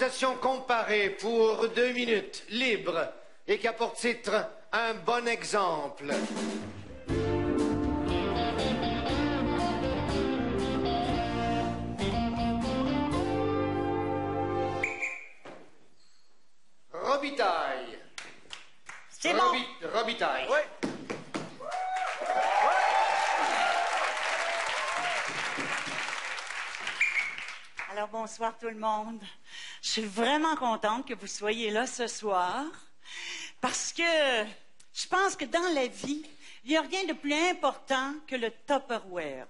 improvisation comparée pour 2 minutes, libre, et qui a pour titre Un bon exemple. Robitaille. C'est bon. Robitaille. Oui. Alors, bonsoir tout le monde. Je suis vraiment contente que vous soyez là ce soir parce que je pense que dans la vie, il n'y a rien de plus important que le Tupperware.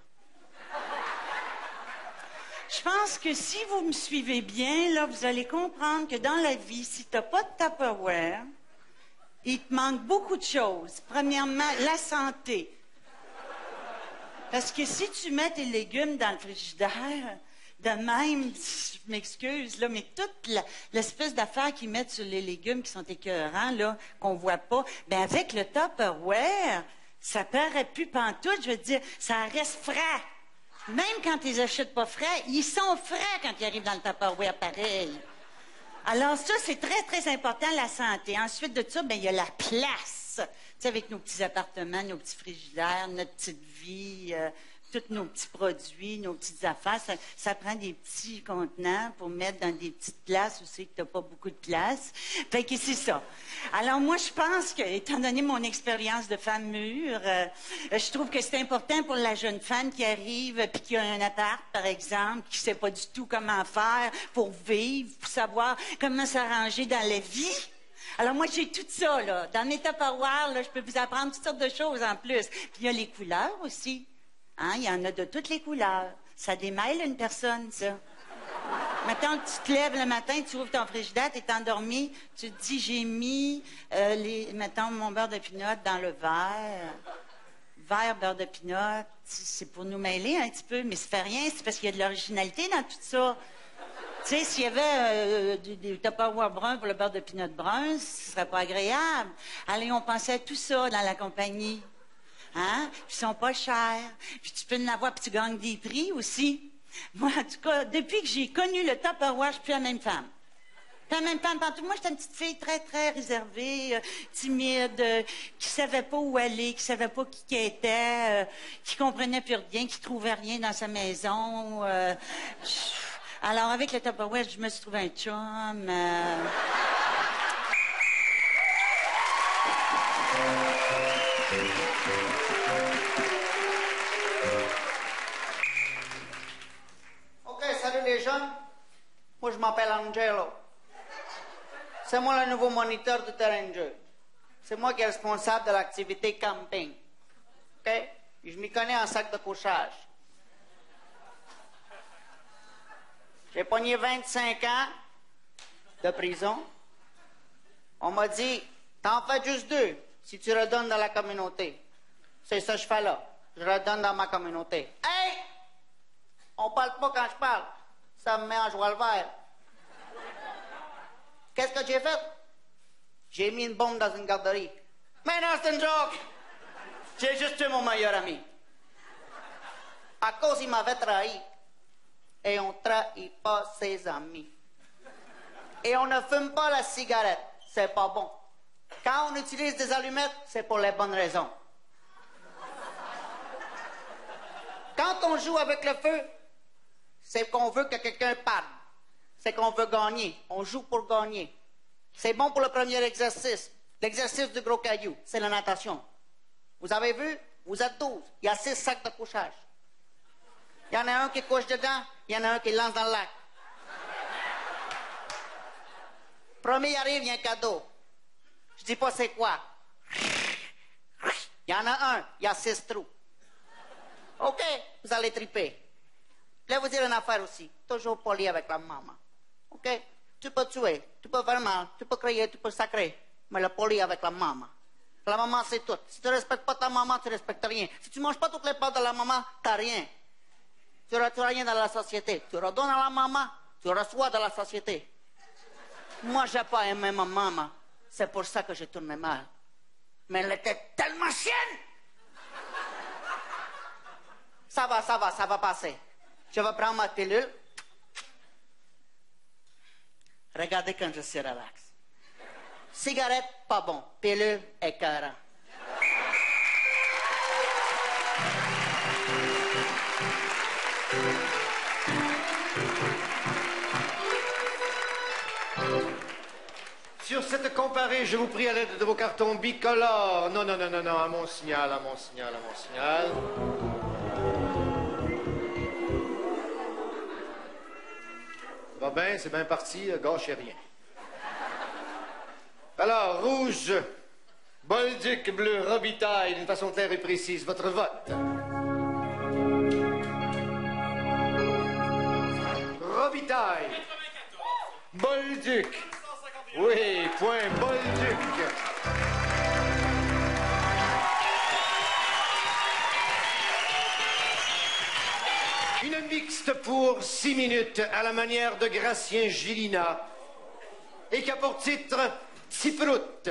Je pense que si vous me suivez bien, là, vous allez comprendre que dans la vie, si tu n'as pas de Tupperware, il te manque beaucoup de choses. Premièrement, la santé. Parce que si tu mets tes légumes dans le frigidaire, de même, je m'excuse, là, mais toute l'espèce d'affaires qu'ils mettent sur les légumes qui sont écœurants, là, qu'on voit pas, ben avec le Tupperware, ça paraît plus pantoute, je veux dire, ça reste frais. Même quand ils les achètent pas frais, ils sont frais quand ils arrivent dans le Tupperware, pareil. Alors ça, c'est très, très important, la santé. Ensuite de ça, ben il y a la place. Tu sais, avec nos petits appartements, nos petits frigidaires, notre petite vie, tous nos petits produits, nos petites affaires, ça prend des petits contenants pour mettre dans des petites places où c'est que t'as pas beaucoup de place. Fait que c'est ça. Alors moi, je pense que, étant donné mon expérience de femme mûre, je trouve que c'est important pour la jeune femme qui arrive puis qui a un appart, par exemple, qui sait pas du tout comment faire pour vivre, pour savoir comment s'arranger dans la vie. Alors moi, j'ai tout ça, là. Dans mes Tupperware, là, je peux vous apprendre toutes sortes de choses en plus. Puis il y a les couleurs aussi. Hein? Il y en a de toutes les couleurs. Ça démêle une personne, ça. Mettons que tu te lèves le matin, tu ouvres ton frigidaire, tu es endormi, tu te dis, j'ai mis, mettons, mon beurre de pinot dans le verre. Verre, beurre de pinot, c'est pour nous mêler un petit peu, mais ça fait rien, c'est parce qu'il y a de l'originalité dans tout ça. Tu sais, s'il y avait du Tupperware brun pour le beurre de pinot brun, ce serait pas agréable. Allez, on pensait à tout ça dans la compagnie. Hein? Puis ils sont pas chers. Puis tu peux en avoir, puis tu gagnes des prix aussi. Moi, en tout cas, depuis que j'ai connu le Tupperware, je suis plus la même femme. Pas la même femme partout. Moi, j'étais une petite fille très, très réservée, timide, qui savait pas où aller, qui savait pas qui qu'elle était, qui comprenait plus rien, qui trouvait rien dans sa maison. Alors, avec le Tupperware, je me suis trouvé un chum. OK, salut les jeunes. Moi, je m'appelle Angelo. C'est moi le nouveau moniteur du terrain de jeu. C'est moi qui est responsable de l'activité camping. OK? Je m'y connais en sac de couchage. J'ai pogné 25 ans de prison. On m'a dit, t'en fais juste 2 si tu redonnes dans la communauté. C'est ça que je fais là. Je redonne dans ma communauté. Hey! On parle pas quand je parle. Ça me met en joie le vert. Qu'est-ce que j'ai fait? J'ai mis une bombe dans une garderie. Mais non, c'est une joke! J'ai juste tué mon meilleur ami. À cause, il m'avait trahi. Et on trahit pas ses amis. Et on ne fume pas la cigarette. C'est pas bon. Quand on utilise des allumettes, c'est pour les bonnes raisons. Quand on joue avec le feu, c'est qu'on veut que quelqu'un parle. C'est qu'on veut gagner. On joue pour gagner. C'est bon pour le premier exercice. L'exercice du gros caillou, c'est la natation. Vous avez vu? Vous êtes 12. Il y a 6 sacs de couchage. Il y en a un qui couche dedans, il y en a un qui lance dans le lac. Premier arrive, il y a un cadeau. Je dis pas c'est quoi. Il y en a un, il y a 6 trous. OK, vous allez triper. Je vais vous dire une affaire aussi. Toujours poli avec la maman. OK? Tu peux tuer, tu peux faire mal, tu peux crier, tu peux sacrer. Mais le poli avec la maman. La maman, c'est tout. Si tu ne respectes pas ta maman, tu ne respectes rien. Si tu ne manges pas toutes les parts de la maman, tu n'as rien. Tu n'auras rien dans la société. Tu redonnes à la maman, tu reçois de la société. Moi, je n'ai pas aimé ma maman. C'est pour ça que j'ai tourné mal. Mais elle était tellement chienne. Ça va passer. Je vais prendre ma pilule. Regardez quand je suis relax. Cigarette, pas bon. Pilule, écœurant. Sur cette comparée, je vous prie à l'aide de vos cartons bicolores. Non, non, non, non, non, à mon signal, à mon signal, à mon signal. Va bien, c'est bien parti, gâchez rien. Alors, rouge, Bolduc, bleu, Robitaille, d'une façon claire et précise, votre vote. Robitaille. Bolduc. Oui, point Bolduc. Une mixte pour 6 minutes à la manière de Gratien Gilina et qui a pour titre Tsiprout.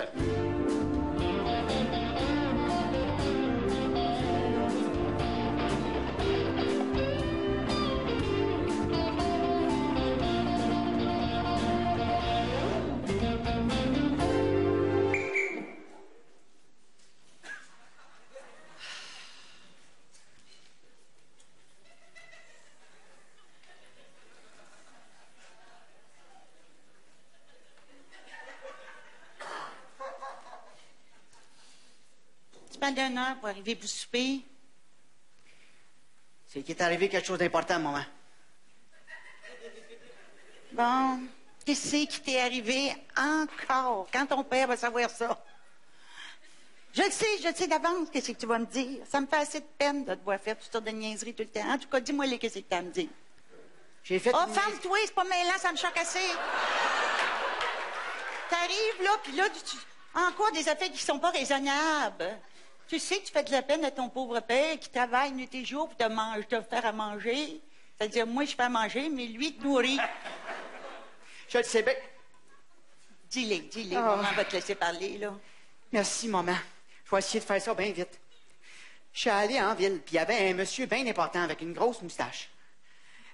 Pas d'une heure pour arriver pour souper. C'est qu'il est arrivé quelque chose d'important, maman. Bon, qu'est-ce qui t'est arrivé encore? Quand ton père va savoir ça? Je le sais d'avance qu'est-ce que tu vas me dire. Ça me fait assez de peine de te voir faire toutes sortes de niaiseries tout le temps. En tout cas, dis-moi qu'est-ce que t'as à me dire. J'ai fait Oh, une ferme-toi, c'est pas mêlant, ça me choque assez. T'arrives là, puis là, encore des affaires qui sont pas raisonnables. Tu sais que tu fais de la peine à ton pauvre père qui travaille nuit et jour pour te faire à manger. C'est-à-dire, moi, je fais à manger, mais lui, il te nourrit. Je le sais bien. Dis-le, Oh. maman va te laisser parler, là. Merci, maman. Je vais essayer de faire ça bien vite. Je suis allé en ville, puis il y avait un monsieur bien important avec une grosse moustache.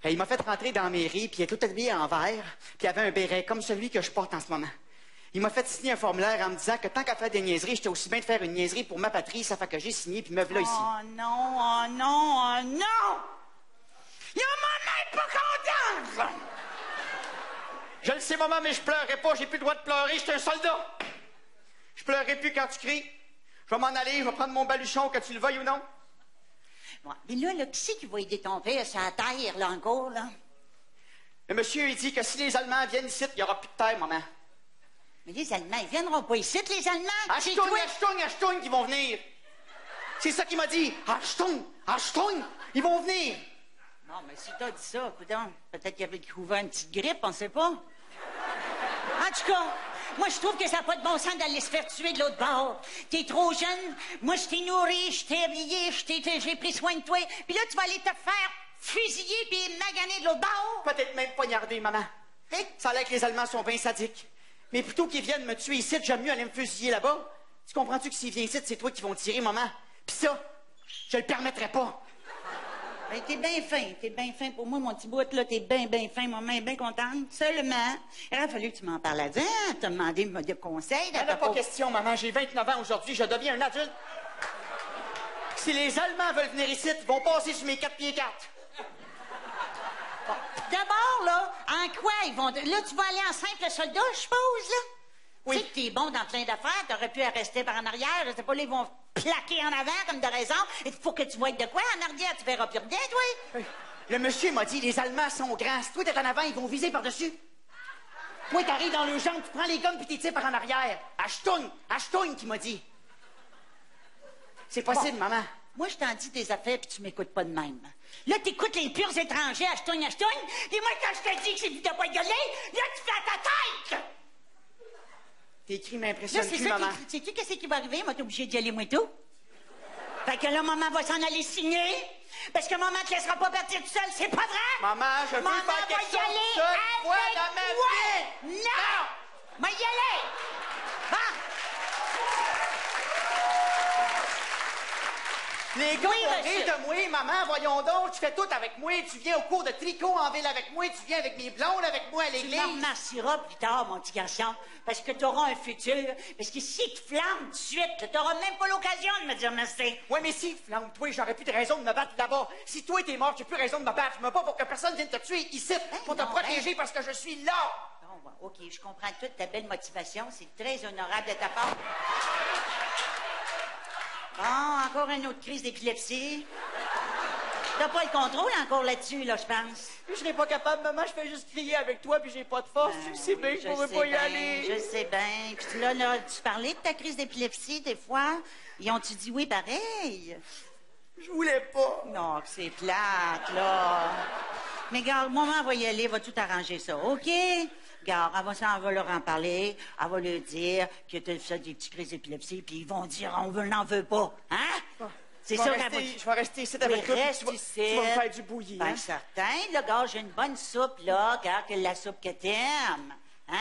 Et il m'a fait rentrer dans la mairie, puis il est tout habillé en vert, puis il avait un béret comme celui que je porte en ce moment. Il m'a fait signer un formulaire en me disant que tant qu'à faire des niaiseries, j'étais aussi bien de faire une niaiserie pour ma patrie, ça fait que j'ai signé, puis me voilà ici. Oh non, oh non, oh non! Il y a maman pas contente! Je le sais, maman, mais je pleurerai pas, j'ai plus le droit de pleurer, je suis un soldat. Je pleurerai plus quand tu cries. Je vais m'en aller, je vais prendre mon baluchon, que tu le veuilles ou non. Bon, mais là, qui c'est qui va aider ton père sur la terre, là, encore, là? Le monsieur, il dit que si les Allemands viennent ici, il n'y aura plus de terre, maman. Mais les Allemands, ils viendront pas ici, les Allemands! Achtung, ils vont venir. C'est ça qu'il m'a dit. Achtung, ils vont venir. Non, mais si t'as dit ça, coudonc, peut-être qu'il avait couvert une petite grippe, on sait pas. En tout cas, moi, je trouve que ça n'a pas de bon sens d'aller se faire tuer de l'autre bord. T'es trop jeune, moi, je t'ai nourri, je t'ai habillé, j'ai pris soin de toi, puis là, tu vas aller te faire fusiller puis maganer de l'autre bord. Peut-être même poignarder, maman. Hein? Ça a l'air que les Allemands sont bien sadiques. Mais plutôt qu'ils viennent me tuer ici, j'aime mieux aller me fusiller là-bas. Tu comprends-tu que s'ils viennent ici, c'est toi qui vont tirer, maman? Pis ça, je le permettrai pas. Ben, t'es bien fin pour moi, mon petit bout, là, t'es bien fin, maman est bien contente. Seulement, il aurait fallu que tu m'en parles à dire, t'as demandé des conseils. Il n'y en a pas question, maman. J'ai 29 ans aujourd'hui, je deviens un adulte. Si les Allemands veulent venir ici, ils vont passer sur mes 4 pieds 4. D'abord, là, en quoi ils vont... Là, tu vas aller en simple soldat, je suppose, là? Oui. Tu sais que t'es bon dans plein d'affaires, t'aurais pu rester par en arrière, je sais pas, là, ils vont plaquer en avant comme de raison. Il faut que tu vois de quoi en arrière, tu verras plus rien, toi. Oui. Le monsieur m'a dit, les Allemands sont grands. Si toi t'es en avant, ils vont viser par-dessus. Toi, t'arrives dans le jambes, tu prends les gommes puis t'es tiré par en arrière. Achtung, qui m'a dit. C'est possible, maman. Moi, je t'en dis des affaires puis tu m'écoutes pas de même. Là, t'écoutes les purs étrangers, achetogne, puis moi, quand je te dis que c'est du de bois gueuler, là, tu fais à ta tête! Tes cris Là, m'impressionnent c'est plus, ça, maman. sais-tu qu'est-ce qui va arriver? Moi, t'es obligé d'y aller, moi, tout. Fait que là, maman va s'en aller signer, parce que maman te laissera pas partir toute seule, c'est pas vrai? Maman, je veux Maman faire quelque va y chose aller seule fois avec dans ma toi. vie. Non! Va y aller! Ah! Va! Les gars Oui, vont monsieur. rire de moi. Maman, voyons donc, tu fais tout avec moi. Tu viens au cours de tricot en ville avec moi. Tu viens avec mes blondes avec moi à Tu l'église. m'en remercieras plus tard, mon petit garçon, parce que tu auras un futur. Parce que si tu flammes tout de suite, tu n'auras même pas l'occasion de me dire merci. Ouais, mais si, flamme, toi, j'aurais plus de raison de me battre là-bas. Si toi, t'es mort, j'ai plus raison de me battre. Je me bats pour que personne vienne te tuer ici, pour te non, protéger parce que je suis là. Bon, bon, OK, je comprends toute ta belle motivation. C'est très honorable de ta part. Bon, encore une autre crise d'épilepsie. T'as pas le contrôle encore là-dessus, là, je pense. Je serais pas capable, maman, je fais juste crier avec toi, puis j'ai pas de force. Tu sais bien que je pourrais pas y aller. Je sais bien. Puis là, tu parlais de ta crise d'épilepsie, des fois. Ils ont-tu dit oui pareil? Je voulais pas. Non, c'est plate, là. Mais regarde, maman va y aller, va tout arranger ça, OK? Regarde, elle va leur en parler, elle va leur dire que tu as fait des petites crises d'épilepsie, puis ils vont dire on n'en veut pas, hein? C'est ça qu'elle va dire. Je vais rester ici avec Oui, toi, puis reste tu vas ici. me faire du bouilli, Ben, hein? certain, là, gars, j'ai une bonne soupe, là, regarde, que la soupe que t'aimes. Hein?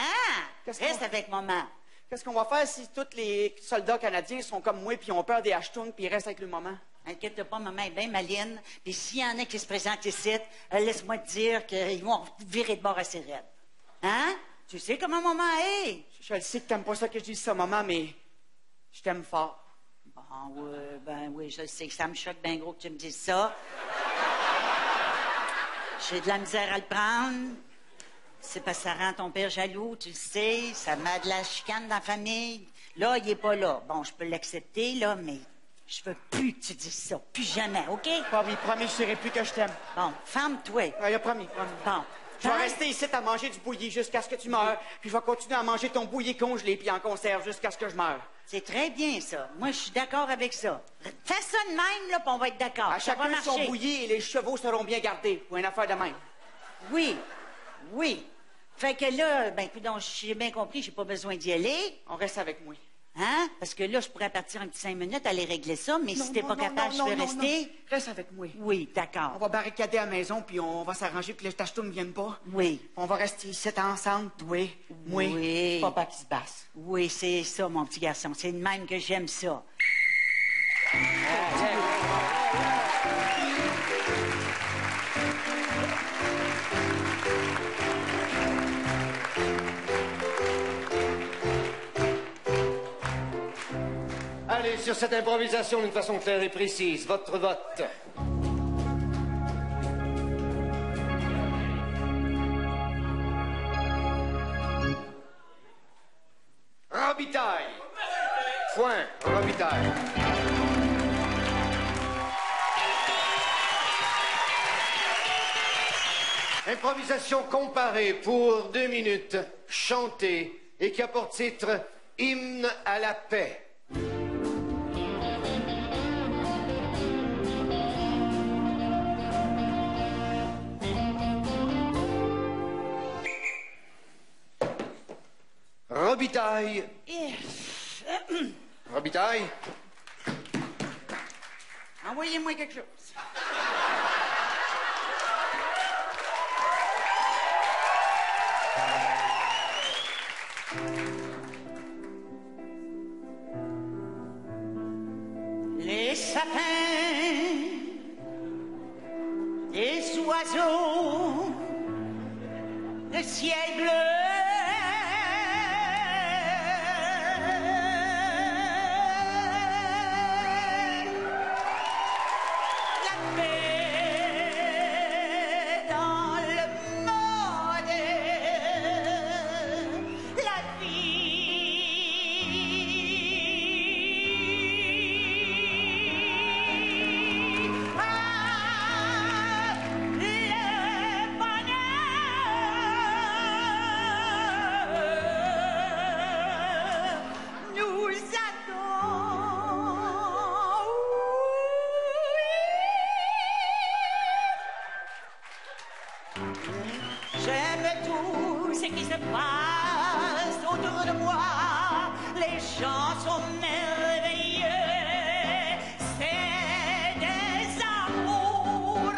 Qu'est-ce Reste qu'on- avec maman. Qu'est-ce qu'on va faire si tous les soldats canadiens sont comme moi, puis ont peur des Ashtung, puis ils restent avec le moment? Inquiète pas, maman est bien maline. Puis s'il y en a qui se présentent ici, laisse-moi te dire qu'ils vont virer de bord assez raide. Hein? Tu sais comment maman est? Je le sais que t'aimes pas ça que je dise ça, maman, mais je t'aime fort. Bon, ben oui, je sais que ça me choque bien gros que tu me dises ça. J'ai de la misère à le prendre. C'est parce que ça rend ton père jaloux, tu le sais. Ça met de la chicane dans la famille. Là, il est pas là. Bon, je peux l'accepter, là, mais je veux plus que tu dises ça. Plus jamais, OK? Promis, je dirai plus que je t'aime. Bon, ferme-toi. Ouais, promis. Bon. Je vais rester ici à manger du bouilli jusqu'à ce que tu meurs, puis je vais continuer à manger ton bouilli congelé puis en conserve jusqu'à ce que je meure. C'est très bien, ça. Moi, je suis d'accord avec ça. Fais ça de même, là, puis on va être d'accord. À Ça va chacun son marcher. bouilli et les chevaux seront bien gardés, ou une affaire de même. Oui, oui. Fait que là, ben, écoute, j'ai bien compris, j'ai pas besoin d'y aller. On reste avec moi. Hein? Parce que là, je pourrais partir un petit 5 minutes, aller régler ça, mais si t'es pas capable, je peux rester. Non. Reste avec moi. Oui, On d'accord. va barricader à la maison, puis on va s'arranger, puis les tachetots ne viennent pas. Oui. On va rester ici ensemble, toi, moi, Oui. papa qui se basse. Oui, c'est ça, mon petit garçon. C'est de même que j'aime ça. Allez, sur cette improvisation d'une façon claire et précise, votre vote. Robitaille. Point, Robitaille. Improvisation comparée pour 2 minutes, chantée et qui a pour titre Hymne à la paix. Robitaille. Robitaille. Envoyez-moi quelque chose. Les sapins, les oiseaux, le ciel bleu. La paix dans le monde, la vie, le bonheur nous attend. J'aime tout ce qui se passe autour de moi. Les gens sont merveilleux. C'est des amours.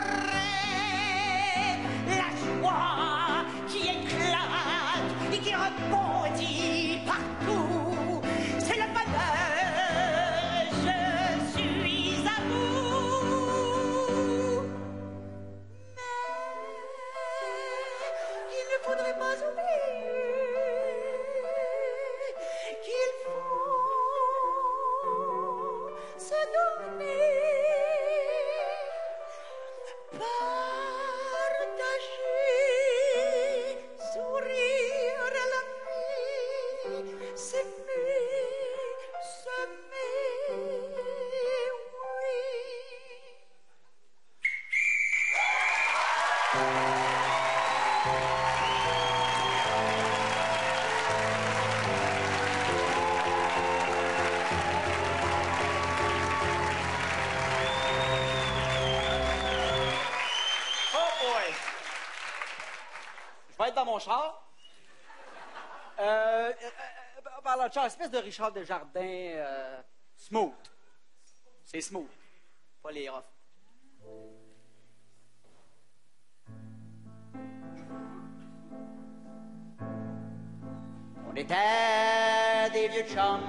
La joie qui éclate et qui rebondit partout. C'est le bonheur. Je suis à vous. ne faudrait pas oublier qu'il faut se donner, partager, sourire à la vie, s'aimer, oui. Je vais être dans mon char. Parlant de char, espèce de Richard Desjardins smooth. C'est smooth. Pas les rough. On était des vieux chums.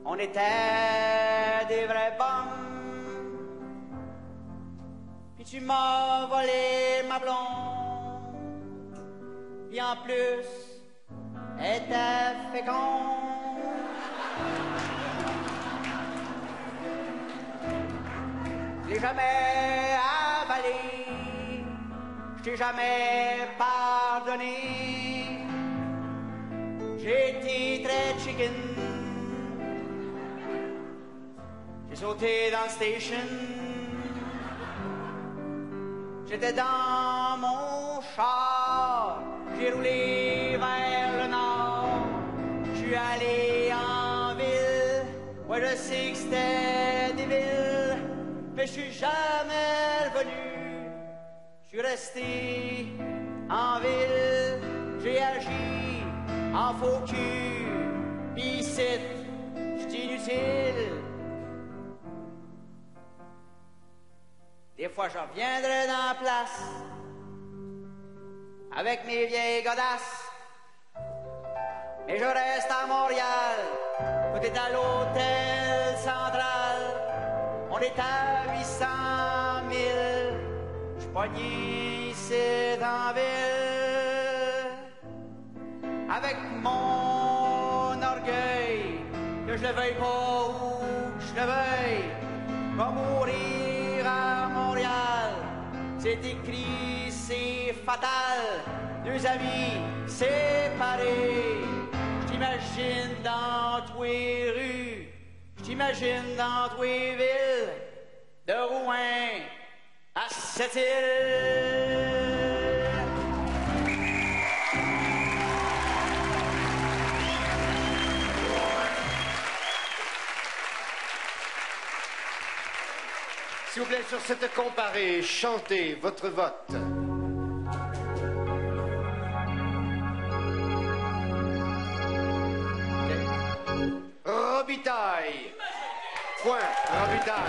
On était des vrais bums. Puis tu m'as volé ma blonde. Puis en plus, elle était féconde. Je l'ai jamais avalé. Je t'ai jamais pardonné. J'ai été très chicken. J'ai sauté dans le station. J'étais dans mon char. J'ai roulé vers le nord. Je suis allé en ville. Ouais, je sais que c'était débile. Mais je suis jamais revenu. Je suis resté en ville. J'ai agi en faux cul. Pis c'est inutile. Des fois, je reviendrai dans la place avec mes vieilles godasses. Mais je reste à Montréal, tout est à l'hôtel central. On est à 800 000, je suis pogné ici en ville. Avec mon orgueil, que je le veuille pas ou que je le veuille, va mourir à Montréal. C'est écrit, c'est fatal. Deux amis séparés. Je t'imagine dans tous les rues. Je t'imagine dans tous les villes. De Rouen à Sept-Îles. S'il vous plaît, sur cette comparée, chantez votre vote. Robitaille. Point. Robitaille.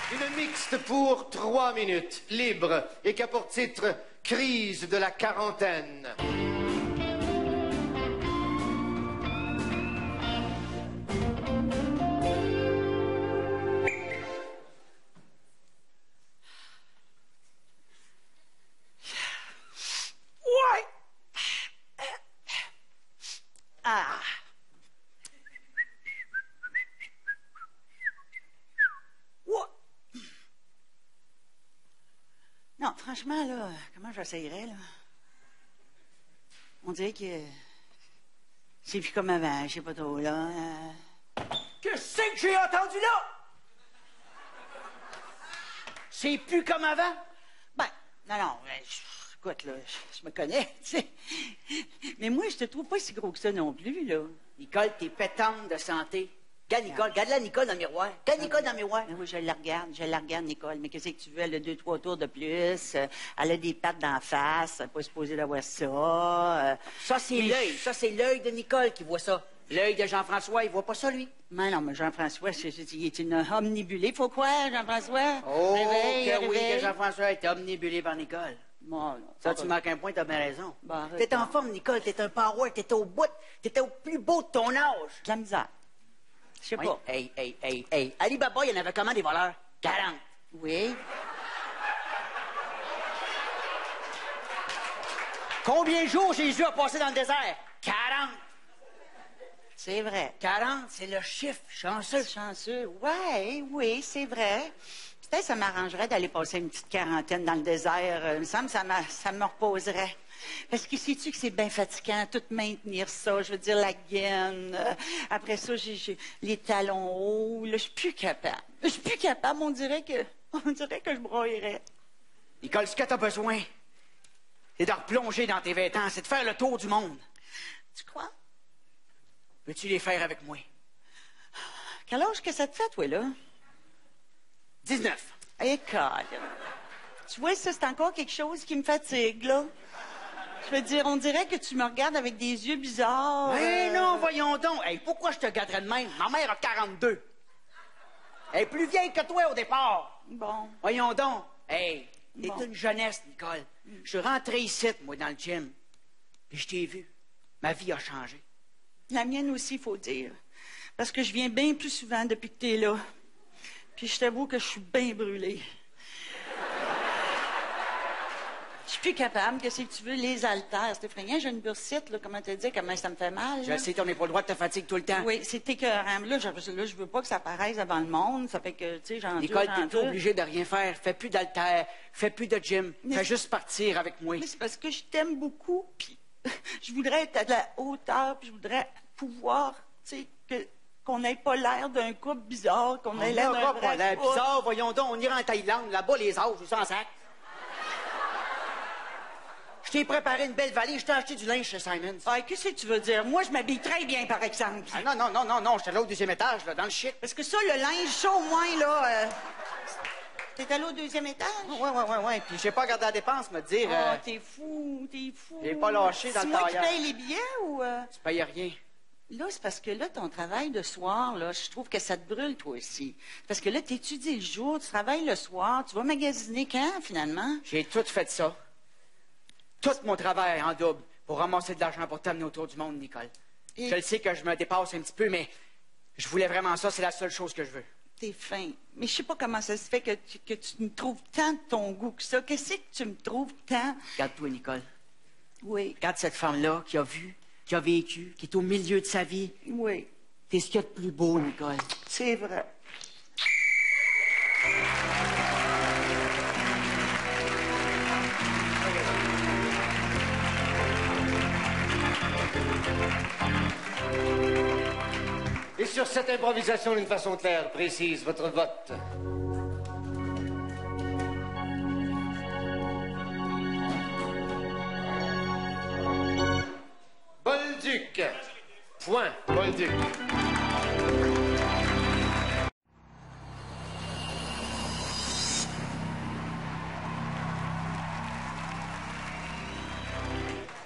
Une mixte pour 3 minutes, libre, et qui a pour titre « Crise de la quarantaine ». Ouais! Ah! Non, franchement, là, comment j'essayerais, là? On dirait que c'est plus comme avant, je sais pas trop, là. Qu'est-ce que j'ai entendu là? C'est plus comme avant? Ben, non, écoute, là, je me connais, tu sais. Mais moi, je te trouve pas si gros que ça non plus, là. Nicole, t'es pétante de santé. Regarde, Nicole, regarde-la, Nicole, dans le miroir. Regarde, Nicole, dans le miroir. Oui, je la regarde, Nicole. Mais qu'est-ce que tu veux? Elle a 2-3 tours de plus. Elle a des pattes d'en face. Elle n'est pas supposée d'avoir ça. Ça, c'est l'œil. Ça, c'est l'œil de Nicole qui voit ça. L'œil de Jean-François, il voit pas ça, lui. Mais non, mais Jean-François, il est une omnibulé. Faut quoi, Jean-François? Oh, Réveille, que oui, réveille. que Jean-François était omnibulé par Nicole. Bon, non, Ça, tu manques un point, t'as bien raison. Bon, arrête, T'étais en bon. forme, Nicole, t'étais un power, t'étais au bout, t'étais au plus beau de ton âge. De la misère. Je sais Oui. pas. Hey. Ali Baba, il y en avait comment des voleurs? 40. Oui. Combien de jours Jésus a passé dans le désert? 40. C'est vrai. 40, c'est le chiffre chanceux. Chanceux. Ouais, oui, c'est vrai. Peut-être que ça m'arrangerait d'aller passer une petite quarantaine dans le désert. Il me semble que ça me reposerait. Parce que sais-tu que c'est bien fatigant, tout maintenir ça. Je veux dire, la gaine. Après ça, j'ai les talons hauts. Là, je suis plus capable. Je suis plus capable. On dirait que je broyerais. Nicole, ce que t'as besoin, c'est de replonger dans tes vêtements, c'est de faire le tour du monde. Tu crois? Veux-tu les faire avec moi? Quel âge que ça te fait, toi, là? 19. École. Tu vois, ça, c'est encore quelque chose qui me fatigue, là. Je veux dire, on dirait que tu me regardes avec des yeux bizarres. Mais non, voyons donc. Hey, pourquoi je te garderais de même? Ma mère a 42. Elle est plus vieille que toi au départ. Bon. Voyons donc. Hey, t'es Bon. une jeunesse, Nicole. Je suis rentré ici, moi, dans le gym. Puis je t'ai vu. Ma vie a changé. La mienne aussi, il faut dire. Parce que je viens bien plus souvent depuis que t'es là. Puis je t'avoue que je suis bien brûlée. Je suis plus capable. Qu'est-ce que tu veux? Les haltères. C'est effrayant. J'ai une bursite, là. Comment te dire? Comment ça me fait mal? Je là? sais, t'en es pas le droit de te fatiguer tout le temps. Oui, c'est écœurant. Là, je veux pas que ça paraisse devant le monde. Ça fait que, tu sais, j'en Nicole, t'es plus obligée de rien faire. Fais plus d'haltères. Fais plus de gym. Mais Fais juste partir avec moi. Mais c'est parce que je t'aime beaucoup, puis je voudrais être à de la hauteur, puis je voudrais pouvoir, tu sais, qu'on n'ait pas l'air d'un couple bizarre, qu'on ait l'air d'un pas vrai l'air couple. bizarre. Voyons donc, on ira en Thaïlande. Là-bas, les âges, ils sont en sac. Je t'ai préparé une belle valise. Je t'ai acheté du linge chez Simons. Ah, qu'est-ce que tu veux dire? Moi, je m'habille très bien, par exemple. Ah, non. J'étais là au deuxième étage, là, dans le chic. Parce que ça, le linge, ça, au moins, là... T'es allé au deuxième étage? Ouais. Puis j'ai pas gardé la dépense, me dire. Oh, t'es fou. J'ai pas lâché dans C'est le moi qui tailleur. paye les billets ou... Tu payes rien. Là, c'est parce que là, ton travail de soir, là, je trouve que ça te brûle, toi aussi. Parce que là, t'étudies le jour, tu travailles le soir, tu vas magasiner quand, finalement? J'ai tout fait ça. Tout mon travail en double pour ramasser de l'argent pour t'amener autour du monde, Nicole. Et- Je le sais que je me dépasse un petit peu, mais je voulais vraiment ça. C'est la seule chose que je veux. T'es fin. Mais je sais pas comment ça se fait que tu me trouves tant de ton goût que ça. Qu'est-ce que tu me trouves tant? Regarde-toi, Nicole. Oui, Regarde cette femme-là qui a vu, qui a vécu, qui est au milieu de sa vie. oui, T'es ce qu'il y a de plus beau, Nicole. c'est vrai. Et sur cette improvisation d'une façon claire, précise, votre vote. Bolduc. Point. Bolduc.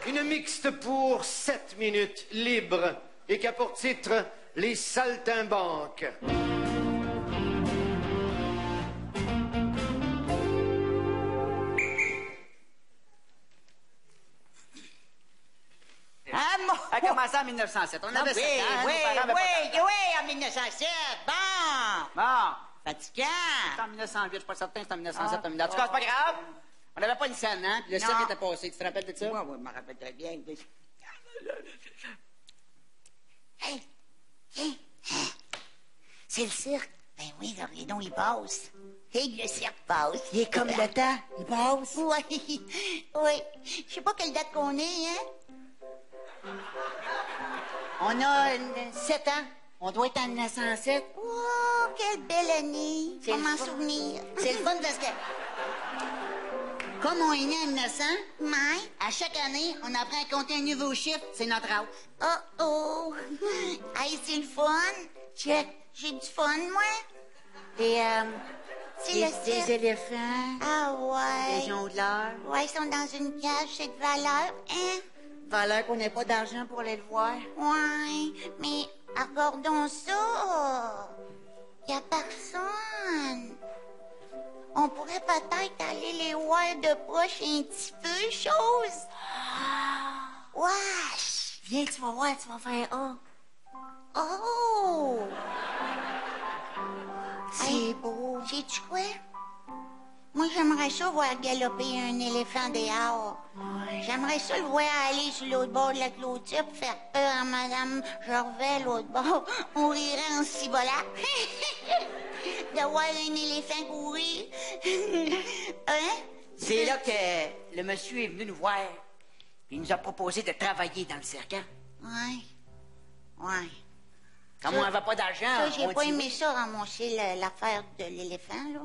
Une mixte pour 7 minutes libre et qui a pour titre Les Saltimbanques. Ah, mon... Elle a commencé en 1907. On Ah, avait oui, 7 ans. oui, nos parents avaient pas oui, en 1907. Bon! Bon. Fatigant. C'est en 1908, je suis pas certain, c'est en 1907, Ah. en 1900. En tout cas, c'est pas grave. On n'avait pas une scène, hein? Puis le Non. cirque était passé. Tu te rappelles de ça? Oui, oui, je me rappelle très bien. Hey! C'est le cirque. Ben oui, regardez donc, il passe. Hey, le cirque passe. Il est comme le temps, il passe. Oui, oui. Je sais pas quelle date qu'on est, hein? On a 7 ans. On doit être en 1907. Oh, quelle belle année. C'est On le m'en fun. souvenir. C'est le fun parce que... Comme on est né en 1900, à chaque année, on apprend à compter un nouveau chiffre. C'est notre âge. Oh, oh. Hey, c'est le fun. Check. J'ai du fun, moi. C'est le Des cirque. éléphants, Ah ouais. des jongleurs. Ouais, ils sont dans une cage, c'est de valeur, hein? Valeur qu'on n'ait pas d'argent pour aller le voir. Ouais, mais regardons ça. Y a personne. On pourrait peut-être aller les voir de proche un petit peu, chose. Wesh! Viens, tu vas voir, tu vas faire A. Oh! C'est beau. Sais-tu quoi? Moi, j'aimerais ça voir galoper un éléphant dehors. J'aimerais ça le voir aller sur l'autre bord de la clôture pour faire peur à madame Gervais, l'autre bord. On rirait en cibola. De voir un éléphant courir. Hein? C'est là que le monsieur est venu nous voir. Puis il nous a proposé de travailler dans le cirque. Hein? Ouais. Comme Ça- on n'avait pas d'argent, Ça, j'ai on pas dit aimé oui. ça, ramasser l'affaire de l'éléphant, là.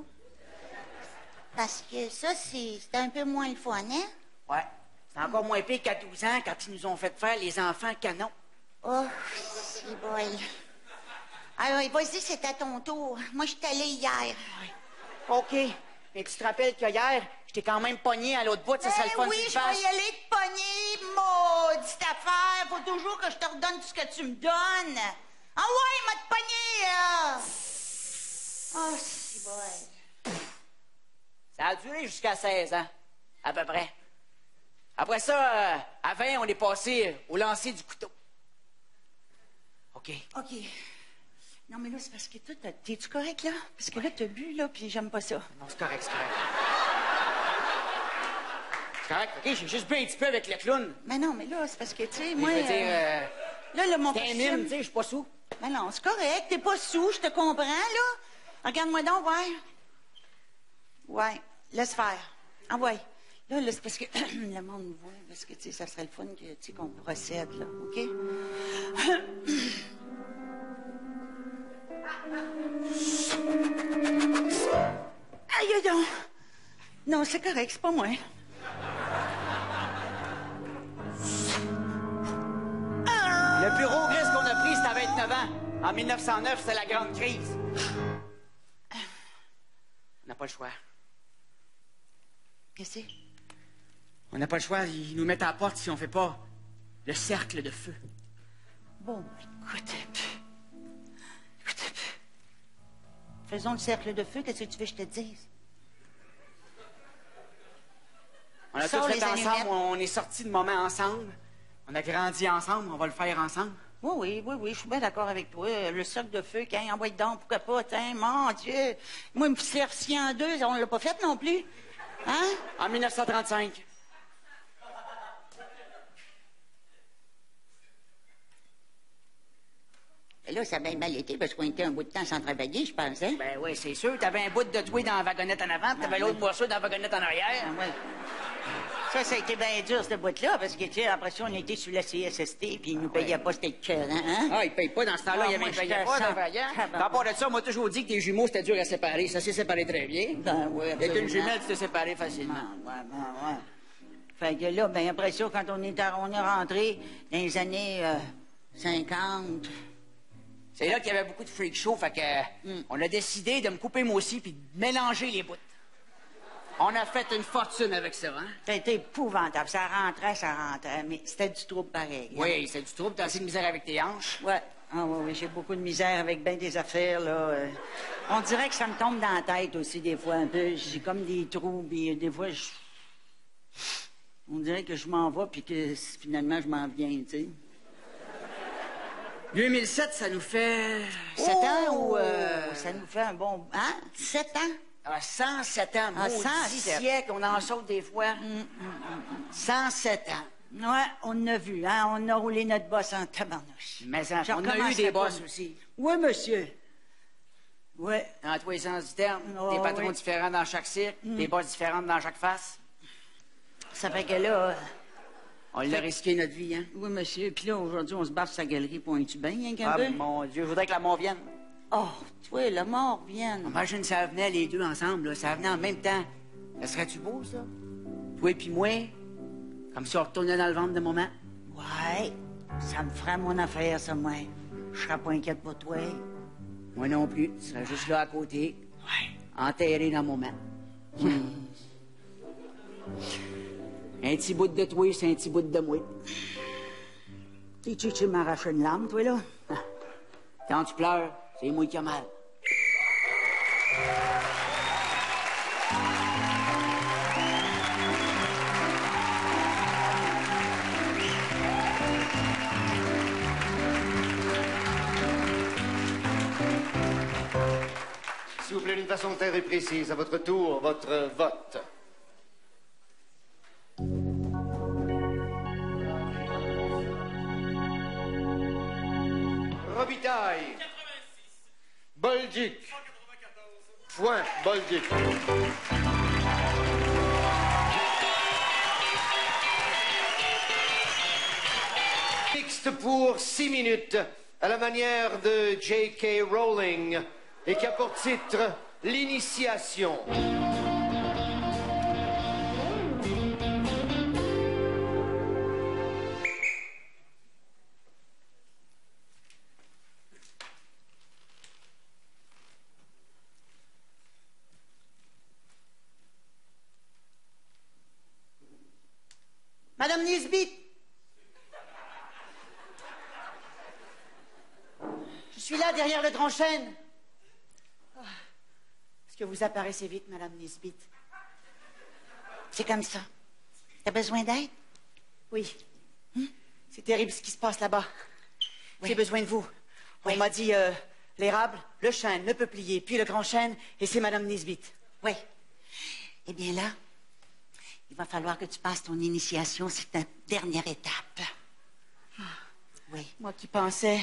Parce que ça, c'est un peu moins le fun, hein? Ouais. C'est encore moins pire qu'à 12 ans, quand ils nous ont fait faire les enfants canons. Oh, c'est bol. Alors, vas-y, c'est à ton tour. Moi, je suis allée hier. OK. Mais tu te rappelles que hier, je t'ai quand même pogné à l'autre bout, ça serait le fun oui, que tu je vais fasses. y aller te pogner, maudite affaire. Faut toujours que je te redonne tout ce que tu me donnes. Ah ouais, m'a te pogné, là. Oh, c'est bol. Ça a duré jusqu'à 16 ans, à peu près. Après ça, à 20, on est passé au lancer du couteau. OK. OK. Non, mais là, c'est parce que toi, t'es-tu correct, là? Parce que là, t'as bu, là, puis j'aime pas ça. Non, c'est correct, c'est correct. C'est correct, OK? J'ai juste bu un petit peu avec le clown. Mais non, mais là, c'est parce que, tu sais, Mais moi... je veux dire, là, mon t'es un costume... mime, tu sais, je suis pas sous. Mais non, c'est correct, t'es pas sous, je te comprends, là. Regarde-moi donc, ouais. Ouais, laisse faire. Ah ouais. Là, c'est parce que le monde nous voit, parce que, tu sais, ça serait le fun que, tu sais, qu'on procède, là, OK? Aïe, aïe, aïe. Non, c'est correct, c'est pas moi. Le plus gros risque qu'on a pris, c'était à 29 ans. En 1909, c'était la grande crise. On n'a pas le choix. Qu'est-ce que c'est? On n'a pas le choix. Ils nous mettent à la porte si on fait pas le cercle de feu. Bon, écoute un peu. Écoute un peu. Faisons le cercle de feu, qu'est-ce que tu veux que je te dise? On a Sors tous fait les ensemble. allumettes. On est sortis de moments ensemble. On a grandi ensemble. On va le faire ensemble. Oui, je suis bien d'accord avec toi. Le cercle de feu, quand il envoie dedans, pourquoi pas, tiens, mon Dieu. Moi, me faire scier en deux, on l'a pas fait non plus. Hein? En 1935. Et là, ça a bien mal été parce qu'on était un bout de temps sans travailler, je pense, hein? Ben oui, c'est sûr. T'avais un bout de toi dans la wagonnette en avant, puis t'avais l'autre morceau dans la wagonnette en arrière. Ah, ouais. Ça a été bien dur, cette boîte-là, parce que, tu sais, après ça, on était sur la CSST, puis ils nous payaient pas, c'était cœur, hein? Ah, ils payent pas dans ce temps-là, Ah, il y avait moi, un payait j'étais pas, sans travaillant. tabarnak. À part de ça, on m'a toujours dit que tes jumeaux, c'était dur à séparer. Ça s'est séparé très bien. Ben oui, Avec une absolument. jumelle, tu t'es séparé facilement. Ouais. Fait que là, ben après ça, quand on est rentré dans les années 50... C'est là qu'il y avait beaucoup de freak show, fait que on a décidé de me couper moi aussi puis de mélanger les bouts. On a fait une fortune avec ça, hein? C'était épouvantable. Ça rentrait, mais c'était du trouble pareil. hein. Oui, c'est du trouble, t'as assez de misère avec tes hanches. Ouais. Ah oui, j'ai beaucoup de misère avec bien des affaires, là. On dirait que ça me tombe dans la tête aussi, des fois, un peu. J'ai comme des trous, puis des fois, on dirait que je m'en vais, puis que finalement, je m'en viens, tu sais. 2007, ça nous fait 7 ans ou... Ça nous fait un bon... Hein? 7 ans? 107 ans, Ah, maudit 107. siècle, on en saute des fois. 107 ans. Ouais, on a vu, hein? On a roulé notre bosse en tabarnouche. Mais Je on a eu recommencerai des pas. bosses aussi. Oui, monsieur. Oui. Dans tous les sens du terme. Oh, des patrons oui. différents dans chaque cirque, des bosses différentes dans chaque face. Ça fait que là... On l'a risqué notre vie, hein? Oui, monsieur. Puis là, aujourd'hui, on se bat sur sa galerie pour un tubin, hein, qu'un Ah, peu? mon Dieu, je voudrais que la mort vienne. Oh, toi, la mort vienne. Imagine si ça venait les deux ensemble, là, ça venait en même temps. Ça serait-tu beau, ça? Toi et puis moi, comme si on retournait dans le ventre de moment. Ouais, ça me ferait mon affaire, ça, moi. Je serais pas inquiète pour toi. Moi non plus. Tu serais juste là à côté. Ouais. Enterré dans le moment. Un petit bout de toi, c'est un petit bout de moi. Tu m'arraches une lame, toi, là? Quand tu pleures, c'est moi qui ai mal. S'il vous plaît, d'une façon claire et précise, à votre tour, votre vote. Robitaille. 86. Bolduc. 194. Point, Bolduc. Mixte pour 6 minutes, à la manière de J.K. Rowling, et qui a pour titre L'Initiation. Madame Nisbet! Je suis là, derrière le grand chêne. Est-ce que vous apparaissez vite, Madame Nisbet? C'est comme ça. T'as besoin d'aide? Oui. C'est terrible ce qui se passe là-bas. Oui. J'ai besoin de vous. On Oui. m'a dit l'érable, le chêne, le peuplier, puis le grand chêne, et c'est Madame Nisbet. Oui. Eh bien là, il va falloir que tu passes ton initiation. C'est ta dernière étape. Oui. Moi qui pensais,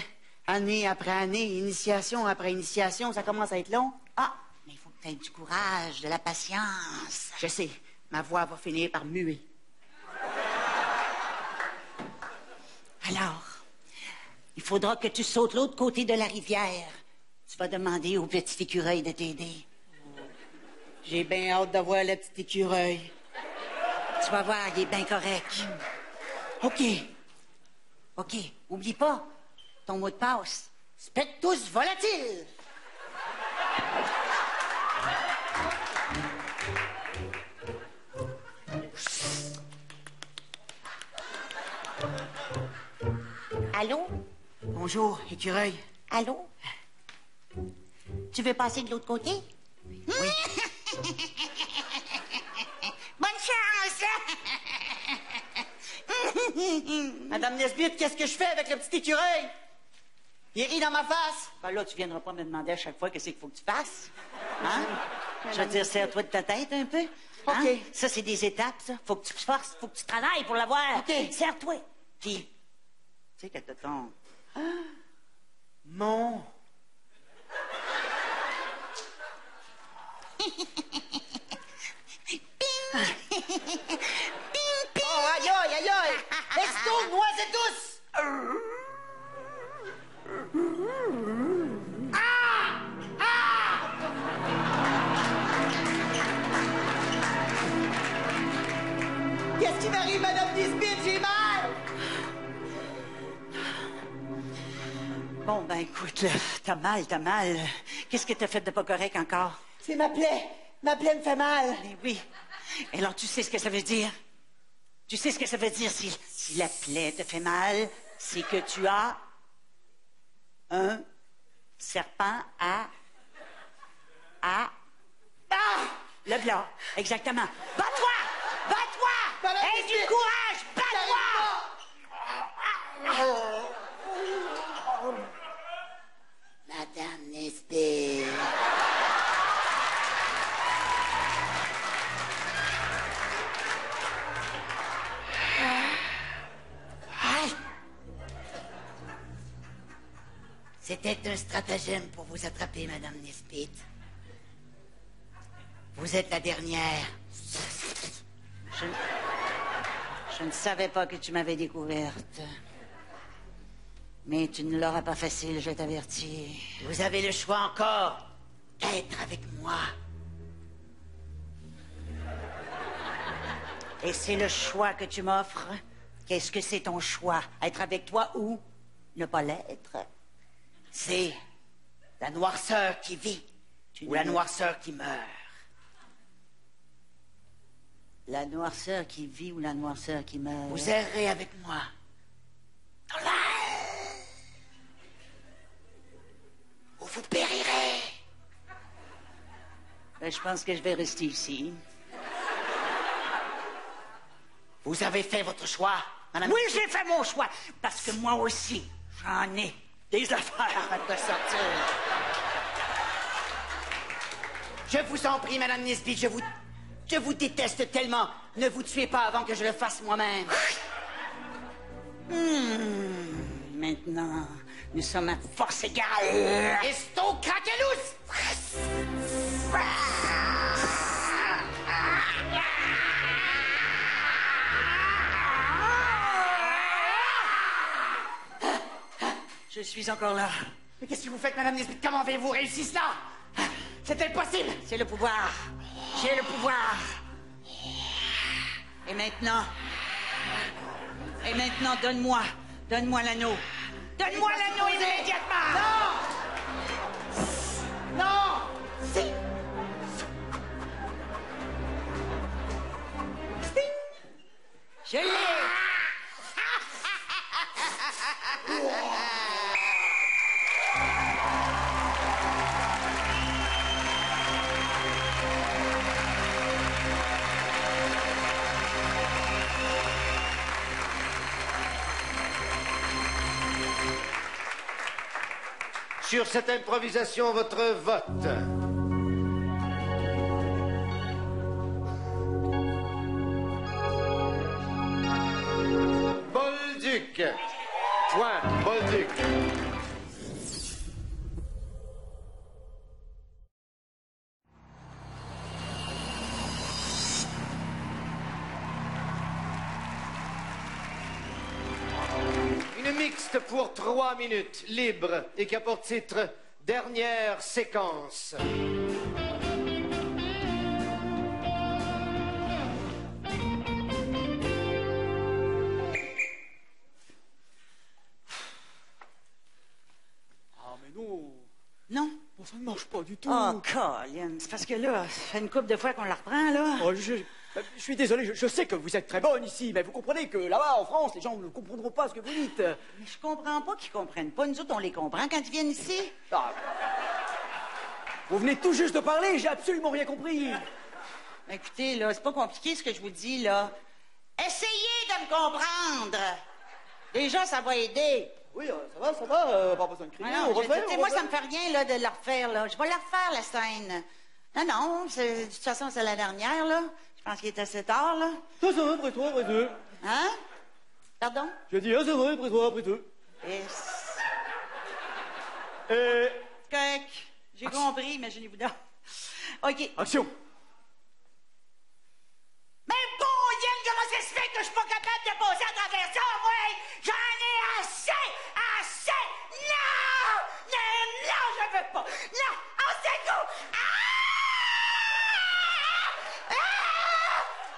année après année, initiation après initiation, ça commence à être long. Ah, mais il faut que tu aies du courage, de la patience. Je sais, ma voix va finir par muer. Alors, il faudra que tu sautes l'autre côté de la rivière. Tu vas demander au petit écureuil de t'aider. J'ai bien hâte de voir le petit écureuil. Tu vas voir, il est bien correct. OK. OK. Oublie pas ton mot de passe. Spectus volatile! Allô? Bonjour, écureuil. Allô? Tu veux passer de l'autre côté? Oui. Bonne chance! Madame Nesbitt, qu'est-ce que je fais avec le petit écureuil? Il rit dans ma face. Ben là, tu viendras pas me demander à chaque fois qu'est-ce qu'il faut que tu fasses. Hein? Je veux dire, serre-toi de ta tête un peu. Hein? OK. Ça, c'est des étapes, ça. Faut que tu te forces, faut que tu travailles pour l'avoir. OK. Serre-toi. Puis, tu sais que t'as ton... Mon. Oh, aïe, aïe, aïe, aïe! Estos, noisez tous! Qu'est-ce qui m'arrive, Madame Nisbet? J'ai mal! Bon, ben écoute, là, t'as mal. Qu'est-ce que t'as fait de pas correct encore? C'est ma plaie. Ma plaie me fait mal. Mais oui. Alors, tu sais ce que ça veut dire? Tu sais ce que ça veut dire si la plaie te fait mal? C'est que tu as un serpent à... Ah! Le blanc, exactement. Bats-toi! Madame Aie du Nisbet! courage! Bats-toi! Madame Nesbit. C'était un stratagème pour vous attraper, Madame Nesbit. Vous êtes la dernière. Je ne savais pas que tu m'avais découverte. Mais tu ne l'auras pas facile, je t'avertis. Vous avez le choix encore d'être avec moi. Et c'est le choix que tu m'offres. Qu'est-ce que c'est ton choix? Être avec toi ou ne pas l'être? C'est La noirceur qui vit ou la noirceur qui meurt? La noirceur qui vit ou la noirceur qui meurt? Vous errez avec moi dans l'air ou vous périrez. Ben, je pense que je vais rester ici. Vous avez fait votre choix, madame? Oui, j'ai fait mon choix, parce que moi aussi, j'en ai des affaires. Arrête de sortir. Je vous en prie, madame Nisbet, je vous déteste tellement. Ne vous tuez pas avant que je le fasse moi-même. Maintenant, nous sommes à force égale. Esto craquelous! Je suis encore là. Mais qu'est-ce que vous faites, madame Nisbet? Comment avez-vous réussi cela? C'est-elle possible? C'est le pouvoir. J'ai le pouvoir. Et maintenant, donne-moi l'anneau. Donne-moi l'anneau immédiatement. Non! Non! C'est... Je l'ai. Sur cette improvisation, votre vote. Bolduc. Point. Bolduc. Une mixte pour 3 minutes, libre, et qui a pour titre « Dernière séquence ». Ah, mais non. Non? Bon, ça ne marche pas du tout. Oh, Colin, c'est parce que là, ça fait une couple de fois qu'on la reprend, là. Oh, je suis désolé, je sais que vous êtes très bonne ici, mais vous comprenez que là-bas, en France, les gens ne comprendront pas ce que vous dites. Mais je comprends pas qu'ils comprennent pas. Nous autres, on les comprend quand ils viennent ici. Ah. Vous venez tout juste de parler, j'ai absolument rien compris. Écoutez, là, c'est pas compliqué ce que je vous dis, là. Essayez de me comprendre. Déjà, ça va aider. Oui, ça va, pas besoin de crier, Ah non, on refait, écoutez, moi, ça me fait rien, là, de la refaire, là. Je vais la refaire, la scène. Non, de toute façon, c'est la dernière, là. Je pense qu'il est assez tard, là. Ça va, après toi, après deux. Hein? Pardon? Je dis, ça va, après toi, après deux. Et... Correct. J'ai compris, mais je n'ai vous donne. OK. Action! Mais bon, Yann, comment ça se fait que je suis pas capable de passer à travers ça, moi? J'en ai assez! Assez! Non! Non, je veux pas! Non! En secours!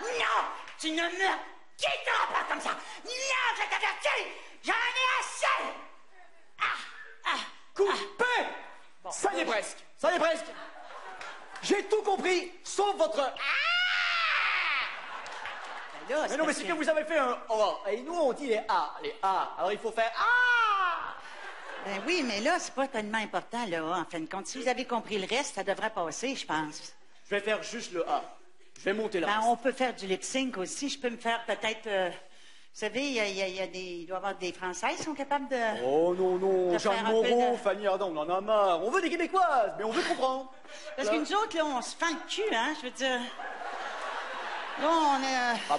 Non! Tu ne me quitteras pas comme ça! Non, je t'avertis! J'en ai assez! Coupé! Ça y est presque, ça y est presque. J'ai tout compris, sauf votre... Là, Mais non, mais c'est que vous avez fait un A, et nous on dit les A, alors il faut faire A! Ben oui, mais là, c'est pas tellement important, là, en fin de compte. Si vous avez compris le reste, ça devrait passer, je pense. Je vais faire juste le A. Je vais monter là. Ben, on peut faire du lip-sync aussi. Je peux me faire peut-être... vous savez, il doit y avoir des Françaises qui sont capables de... Oh non, de Jeanne faire un peu Moreau, de- Fanny Ardant, on en a marre. On veut des Québécoises, mais on veut comprendre. Parce que nous autres, là, on se fend le cul, hein, je veux dire... Là, on est... Ah,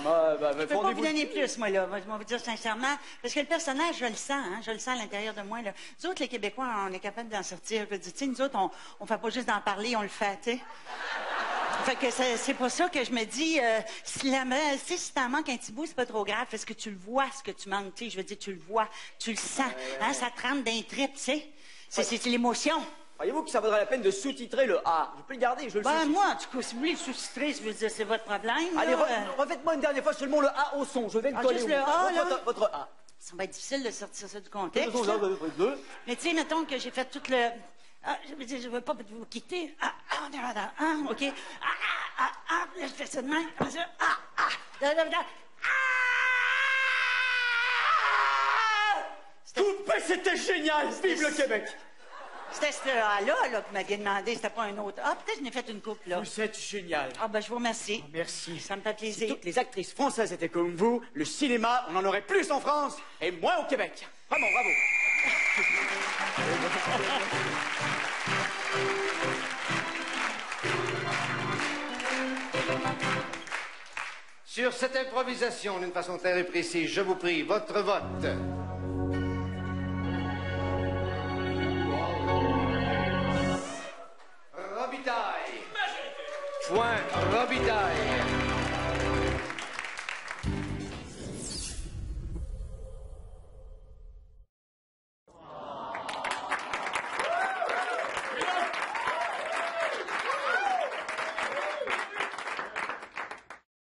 Je peux pas vous donner plus, moi, là. Je vais vous dire sincèrement. Parce que le personnage, je le sens, hein. Je le sens à l'intérieur de moi, là. Nous autres, les Québécois, on est capable d'en sortir. Je veux dire, tu sais, nous autres, on fait pas juste d'en parler, on le fait, tu sais. Fait que c'est pour ça que je me dis, si t'en manques un petit bout, c'est pas trop grave, parce que tu le vois, ce que tu manques, tu sais. Je veux dire, tu le vois, tu le sens. Hein, ça te rentre d'un trip, tu sais. C'est l'émotion. Voyez-vous que ça vaudrait la peine de sous-titrer le A? Je peux le garder, je le Ben, sous-titre. moi, en tout cas, si vous voulez le sous-titrer, je veux dire, c'est votre problème. Allez, là. refaites-moi une dernière fois seulement le A au son. Je vais le Ah, coller juste au- le A, là? votre A. Ça va être difficile de sortir ça du De contexte. toute façon, là. là, vous avez deux. Mais tu sais, mettons que j'ai fait tout le... je veux dire, je veux pas vous quitter. OK. Là, je fais ça de même. Coupé, c'était génial! Vive le Québec! C'était ce là que vous m'aviez demandé, c'était pas un autre. Ah, peut-être que je n'ai fait une coupe, là. Vous êtes génial. Ah, ben, je vous remercie. Merci. Ça me fait Si plaisir. toutes les actrices françaises étaient comme vous, le cinéma, on en aurait plus en France et moins au Québec. Vraiment, bravo. Sur cette improvisation, d'une façon claire et précise, je vous prie, votre vote. Robitaille. Point Robitaille.